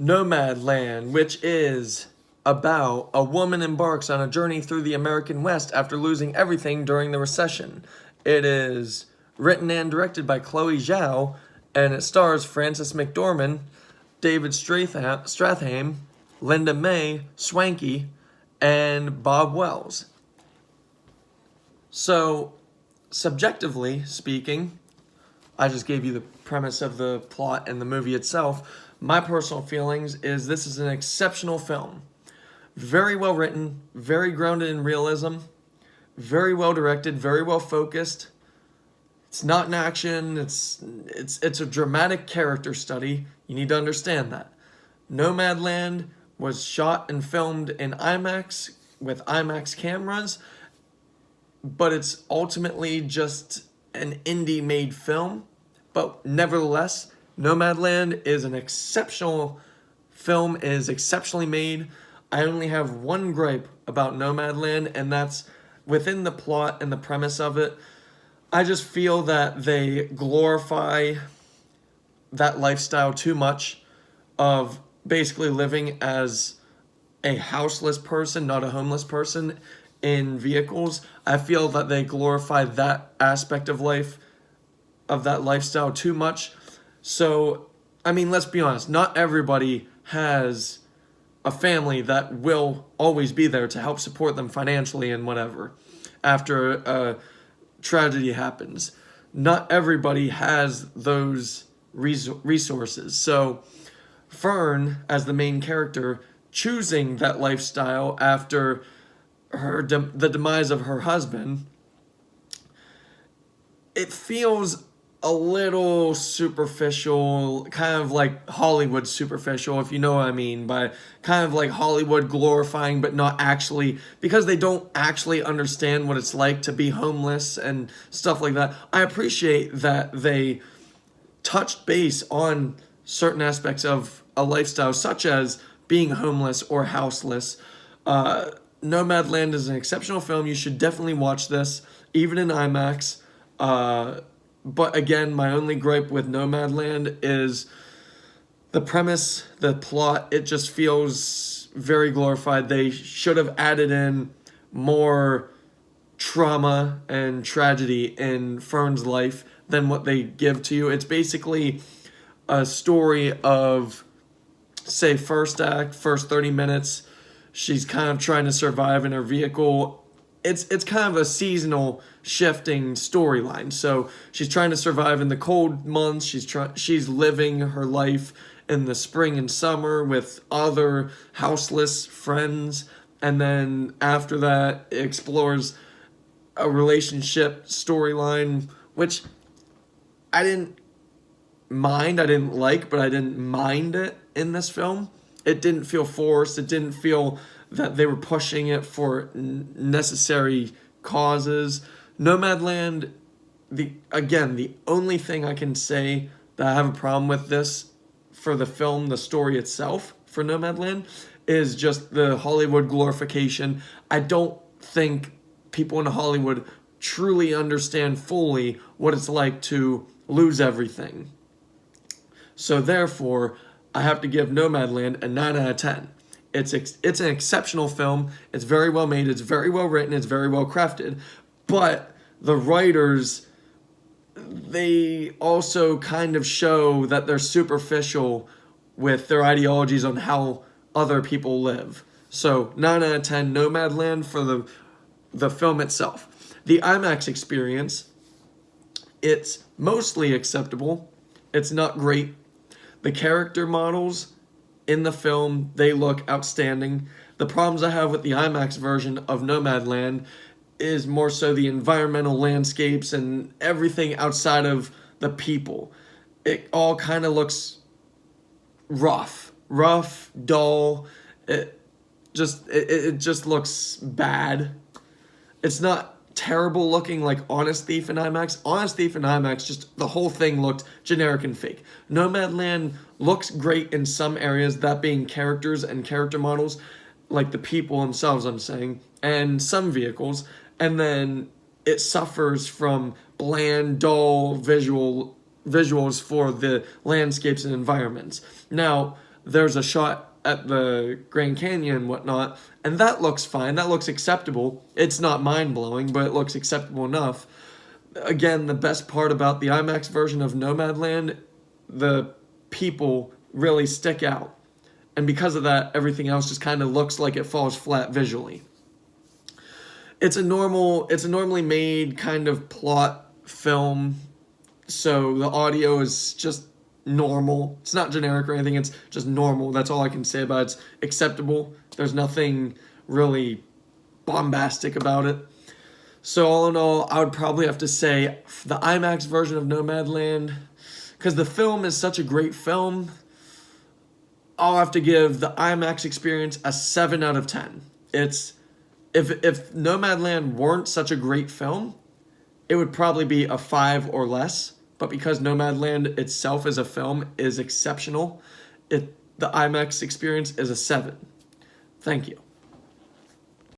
Nomadland, which is about a woman embarks on a journey through the American West after losing everything during the recession. It is written and directed by Chloe Zhao, and it stars Frances McDormand, David Strathairn, Linda May Swanky, and Bob Wells. So, subjectively speaking, I just gave you the premise of the plot and the movie itself. My personal feelings is this is an exceptional film. Very well written, very grounded in realism, very well directed, very well focused. It's not an action, it's a dramatic character study. You need to understand that. Nomadland was shot and filmed in IMAX with IMAX cameras, but it's ultimately just an indie-made film. But nevertheless, Nomadland is an exceptional film, is exceptionally made. I only have one gripe about Nomadland, and that's within the plot and the premise of it. I just feel that they glorify that lifestyle too much of basically living as a houseless person, not a homeless person, in vehicles. I feel that they glorify that aspect of life, of that lifestyle too much. So, I mean, let's be honest, not everybody has a family that will always be there to help support them financially and whatever after a tragedy happens. Not everybody has those resources. So, Fern, as the main character, choosing that lifestyle after the demise of her husband, it feels a little superficial, kind of like Hollywood superficial, if you know what I mean, by kind of like Hollywood glorifying, but not actually, because they don't actually understand what it's like to be homeless and stuff like that. I appreciate that they touched base on certain aspects of a lifestyle, such as being homeless or houseless. Nomadland is an exceptional film. You should definitely watch this, even in IMAX. But again, my only gripe with Nomadland is the premise, the plot. It just feels very glorified. They should have added in more trauma and tragedy in Fern's life than what they give to you. It's basically a story of, say, first act, first 30 minutes, she's kind of trying to survive in her vehicle. It's kind of a seasonal shifting storyline. So she's trying to survive in the cold months. She's living her life in the spring and summer with other houseless friends, and then after that it explores a relationship storyline, which I didn't like, but I didn't mind it in this film. It didn't feel forced. It didn't feel that they were pushing it for necessary causes. Nomadland, the only thing I can say that I have a problem with this for the film, the story itself for Nomadland, is just the Hollywood glorification. I don't think people in Hollywood truly understand fully what it's like to lose everything. So therefore, I have to give Nomadland a 9 out of 10. It's an exceptional film. It's very well made. It's very well written. It's very well crafted. But the writers, they also kind of show that they're superficial with their ideologies on how other people live. So 9 out of 10, Nomadland for the film itself. The IMAX experience, it's mostly acceptable. It's not great. The character models in the film, they look outstanding. The problems I have with the IMAX version of Nomadland is more so the environmental landscapes and everything outside of the people. It all kind of looks rough, dull. It just looks bad. It's not terrible looking like Honest Thief in IMAX. Honest Thief in IMAX, just the whole thing looked generic and fake. Nomadland looks great in some areas, that being characters and character models, like the people themselves, I'm saying, and some vehicles, and then it suffers from bland, dull visuals for the landscapes and environments. Now, there's a shot at the Grand Canyon and whatnot, and that looks fine. That looks acceptable. It's not mind-blowing, but it looks acceptable enough. Again, the best part about the IMAX version of Nomadland, the people really stick out. And because of that, everything else just kind of looks like it falls flat visually. It's a normally made kind of plot film, so the audio is just normal. It's not generic or anything, it's just normal. That's all I can say about it. It's acceptable. There's nothing really bombastic about it. So all in all, I would probably have to say the IMAX version of Nomadland, because the film is such a great film, I'll have to give the IMAX experience a 7 out of 10. It's if Nomadland weren't such a great film, it would probably be a 5 or less. But because Nomadland itself as a film is exceptional, the IMAX experience is a 7. Thank you.